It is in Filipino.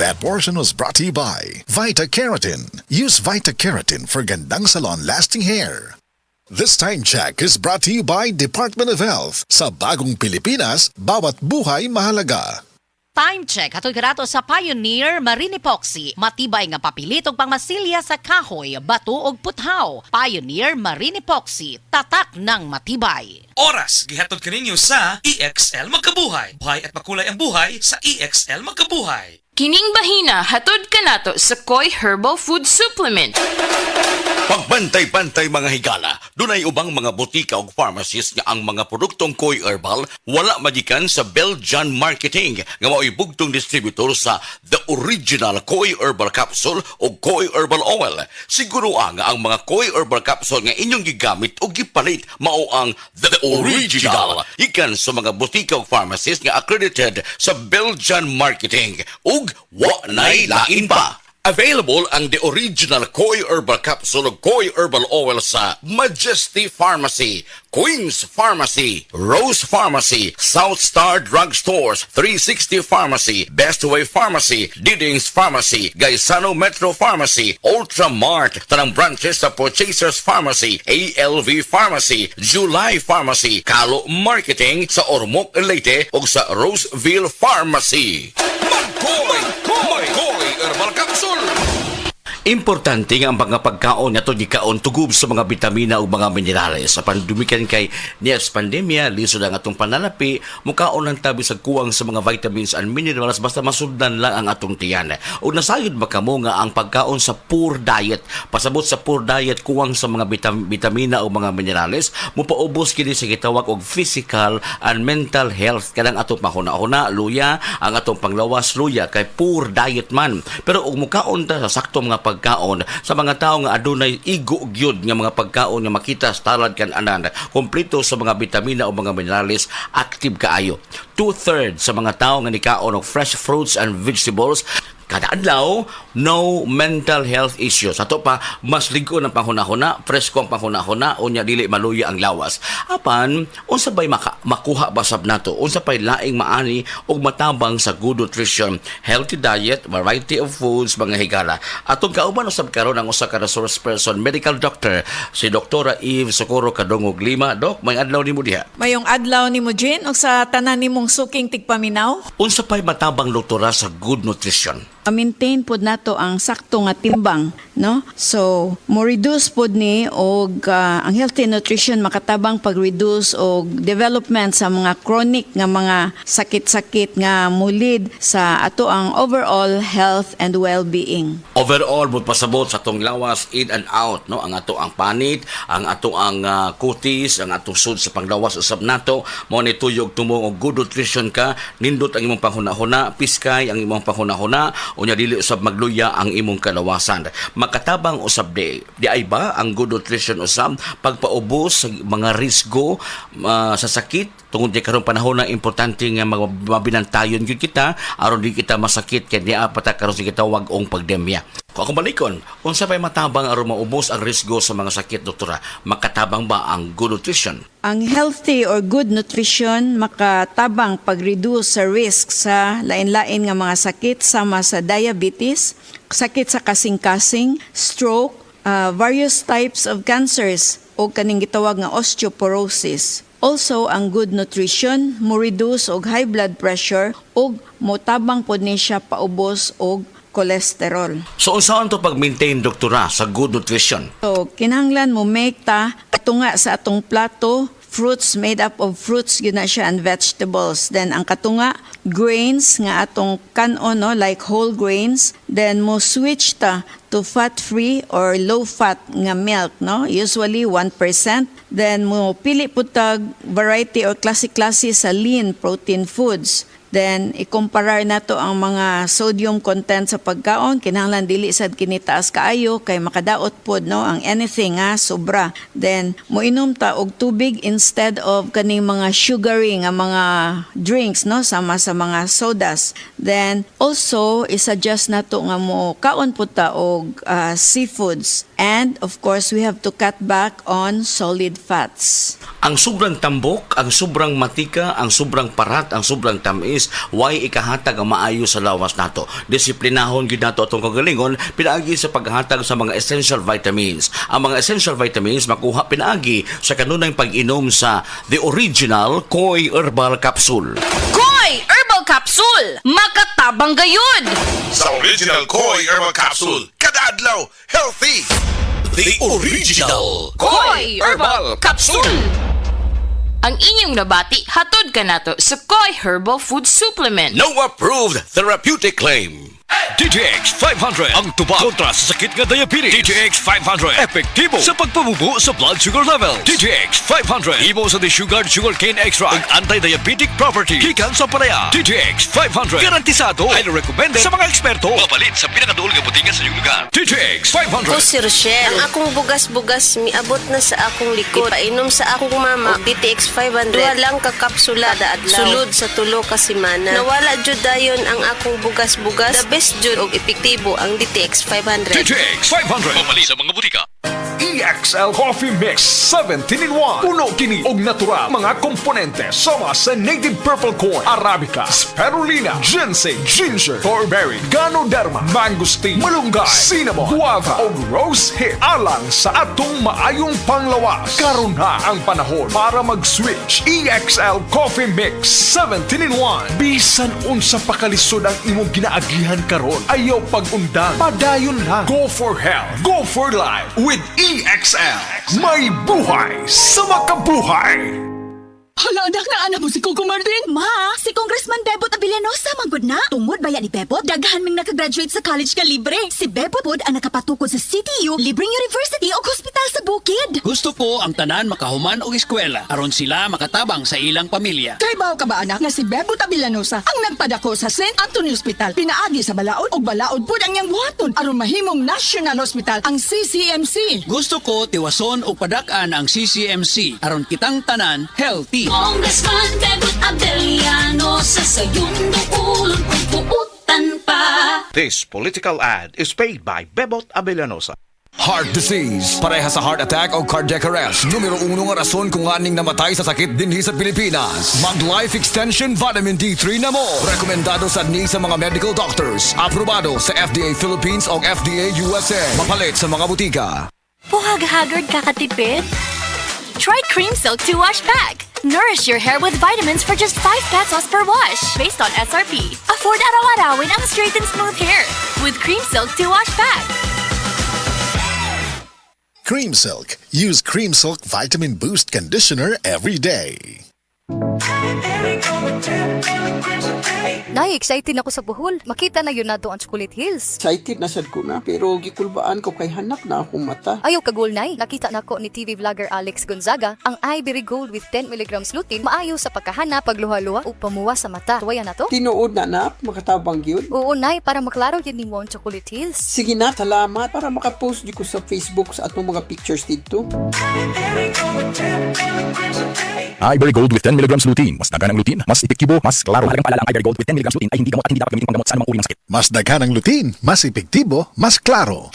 That portion was brought to you by Vita Keratin. Use Vita Keratin for gandang salon-lasting hair. This time check is brought to you by Department of Health. Sa bagong Pilipinas, bawat buhay mahalaga. Time check hatoy karato sa Pioneer Marine Epoxy. Matibay nga papilit ug pangmasilya sa kahoy, bato ug puthaw. Pioneer Marine Epoxy, tatak ng matibay. Oras gihatod kaninyo sa EXL Magkabuhay. Buhay at makulay ang buhay sa EXL Magkabuhay. Kining bahina hatod kanato sa Koi Herbal Food Supplement. Pagbantay-bantay mga higala, dunay ubang mga butika o pharmacies nga ang mga produktong Koi Herbal wala magikan sa Belgian Marketing nga mao'y bugtong distributor sa The Original Koi Herbal Capsule o Koi Herbal Oil. Siguro ang mga Koi Herbal Capsule nga inyong gigamit o gipalit mao ang The Original. Ikan sa mga butika o pharmacies nga accredited sa Belgian Marketing ug wa nay lain pa. Available ang The Original Koi Herbal Capsule o Koi Herbal Oil sa Majesty Pharmacy, Queen's Pharmacy, Rose Pharmacy, South Star Drug Stores, 360 Pharmacy, Best Way Pharmacy, Didings Pharmacy, Gaisano Metro Pharmacy, Ultramart, tanang branches sa Purchasers Pharmacy, ALV Pharmacy, July Pharmacy, Kalo Marketing sa Ormoc Leyte o sa Roseville Pharmacy. Magkoy Herbal Capsule! Importante nga ang mga pagkaon nato gikaon tugub sa mga bitamina o mga minerales. Sa pandumikan kay niya sa pandemya, lisod ang atong pananapi, mukaon ang tabi sa kuwang sa mga vitamins and minerals basta masundan lang ang atong tiyan. O nasayod ba kamo nga ang pagkaon sa poor diet, pasabot sa poor diet kuwang sa mga bitamina o mga minerales, mupaubos kini sa gitawag og physical and mental health. Kanang atong panghuna-huna, luya, ang atong panglawas, luya, kay poor diet man. Pero og mukaon ta sa sakto mga pagkaon sa mga tao nga adunay igo gyud nga mga pagkaon nga makita sa talad kan anan kompleto sa mga bitamina o mga minerales, active kaayo. 2/3 sa mga tao nga nikaon og fresh fruits and vegetables kada adlaw, no mental health issues. Ato pa, mas ligo ng panghuna-huna, presko ang panghuna-huna, unya dili maluya ang lawas. Apan, unsa ba'y makuha basab nato? Unsa pa'y laing maani o matabang sa good nutrition, healthy diet, variety of foods, mga higala. Atong kauban usab karon ang usa ka resource person, medical doctor, si Dr. Eve Socorro Kadongog Lima. Dok, may adlaw nimo diha. Mayong adlaw nimo Jean og sa tanan nimong suking tigpaminaw. Unsa pa'y matabang doktora sa good nutrition? Maintain pod nato ang sakto nga timbang, no? So, mo reduce pod ni og ang healthy nutrition makatabang pag-reduce og development sa mga chronic nga mga sakit-sakit nga mulid sa ato ang overall health and well-being. Overall, mo pasabot sa atong lawas in and out, no? Ang ato ang panit, ang ato ang kutis, ang atong sud sa panglawas usab nato, mo ni tuyog tumong og good nutrition ka, nindot ang imong panghuna-huna, piskay ang imong panghuna-huna, unya dili usab magluya ang imong kalawasan. Makatabang usab di ay ba ang good nutrition usab pagpaubos sa mga risgo sa sakit tungod kay karong panahon na importante nga mabinantayon gyud kita aron di kita masakit kay di apata karon sa gitawag ong pandemya. Kung akong balikon, unsa pa'y matabang aron maubos ang risgo sa mga sakit, doktora? Makatabang ba ang good nutrition? Ang healthy or good nutrition makatabang pag-reduce sa risk sa lain-lain nga mga sakit sama sa diabetes, sakit sa kasing-kasing, stroke, various types of cancers o kaning gitawag nga osteoporosis. Also, ang good nutrition mo reduce og high blood pressure ug motabang pod ni siya paubos og cholesterol. So, unsaon to pag-maintain, doktora, sa good nutrition? So, kinahanglan mo make ta katunga sa atong plato, fruits made up of fruits yun na siya and vegetables. Then, ang katunga, grains nga atong kanon, no, like whole grains. Then, mo switch ta to fat-free or low-fat nga milk, no? Usually 1%. Then, mo pili po tag variety or klase-klase sa lean protein foods. Then, ikumparar nato ang mga sodium content sa pagkaon. Kinahanglan dili sad kinitaas kaayo kay makadaot pod, no, ang anything nga sobra. Then, moinom ta og tubig instead of kaning mga sugary nga mga drinks, no, sama sa mga sodas. Then, also, isuggest nato nga mo kaon pod ta og seafoods. And, of course, we have to cut back on solid fats. Ang sobrang tambok, ang sobrang matika, ang sobrang parat, ang sobrang tamis, vitamins, why ikahatag ang maayo sa lawas nato. Disiplinahon gyud nato atong kagalingon pinaagi sa paghatag sa mga essential vitamins. Ang mga essential vitamins makuha pinaagi sa kanunay pag-inom sa The Original Koi Herbal Capsule. Koy Herbal Capsule! Makatabang gayud! Sa Original Koi Herbal Capsule, kada adlaw, healthy! The Original Koy Herbal Capsule! Ang inyong nabati, hatod ka nato sa Koy Herbal Food Supplement. No approved therapeutic claim. DTX 500 ang tuba kontra sa sakit nga diabetes. DTX 500 epektibo sa pagpabubo sa blood sugar level. DTX 500 imo sa desugared sugarcane extract ug anti-diabetic property gikan sa palaya. DTX 500 garantisado, highly recommended sa mga eksperto. Mapalit sa pinakaduol nga butingan sa inyong lugar. DTX 500. Ako si Rochelle. Ang akong bugas-bugas miabot na sa akong likod. Ipainom sa akong mama og DTX 500. Duha lang ka kapsula kada adlaw. Sulod sa tulo ka semana. Nawala jud dayon ang akong bugas-bugas. The best jud og epektibo ang DTX 500. DTX 500 mapalit sa mga butika. EXL Coffee Mix 17-in-1. Puno kini og natural mga komponente sama sa native purple corn, arabica, spirulina, ginseng, ginger, thornberry, ganoderma, mangosteen, malunggay, cinnamon, guava ug rose hip alang sa atong maayong panglawas. Karon na ang panahon para mag-switch. EXL Coffee Mix 17-in-1. Bisan unsa pa kalisod ang imong ginaagihan karon, ayaw pag-undang. Padayon lang. Go for health. Go for life with EXL. May buhay sa makabuhay. Hala, anak na anak mo si Coco Martin. Ma, si Congressman Bebot Abellanosa manggod na. Tungod baya ni Bebot, daghan ming nakagraduate sa college ka libre. Si Bebot pod ang nakapatukod sa CTU, libreng university o hospital sa bukid. Gusto ko ang tanan makahuman og eskwela aron sila makatabang sa ilang pamilya. Kay bawo ka ba anak na si Bebot Abellanosa ang nagpadako sa St. Anthony Hospital, pinaagi sa Balaod og Balaod pod ang iyang buhaton aron mahimong National Hospital ang CCMC. Gusto ko tiwason og padak-an ang CCMC aron kitang tanan healthy. Congressman Bebot Abellanosa sa iyong duulong pagbuutan pa. This political ad is paid by Bebot Abellanosa. Heart disease, pareha sa heart attack o cardiac arrest. Numero 1 nga rason kung aning namatay sa sakit dinhi sa Pilipinas. Mag-Life Extension Vitamin D3 na mo. Rekomendado sa ni sa mga medical doctors. Aprobado sa FDA Philippines o FDA USA. Mapalit sa mga butika. Buhag-hagard kakatipid? Try Cream Silk 2 Wash Pack. Nourish your hair with vitamins for just 5 pesos per wash. Based on SRP. Afford araw-arawin ang straight and smooth hair. With Cream Silk 2 Wash Pack. Cream Silk. Use Cream Silk Vitamin Boost Conditioner every day. Excited ako sa Bohol. Makita na yun nato ang Chocolate Hills. Excited na sad ko na, pero gikulbaan ko kay hanak na akong mata. Ayaw kagul nay. Nakita nako ni TV vlogger Alex Gonzaga ang Ivory Gold with 10 mg lutein maayo sa pagkahana, pagluha-luha o pamuwa sa mata. Tuwaya na to? Tinuod na makatabang yun. Oo nay, para maklaro yun ni mo ang Chocolate Hills. Sige na, salamat para makapost di ko sa Facebook sa atong mga pictures dito. Ivory Gold with 10 mg lutein. Mas dagan ang lutein, mas epektibo, mas klaro. Halagang paalala ang Ivory Gold with 10 mg lutein ay hindi gamot at hindi dapat gamitin panggamot sa anumang uri ng sakit. Mas dagan ang lutein, mas epektibo, mas klaro.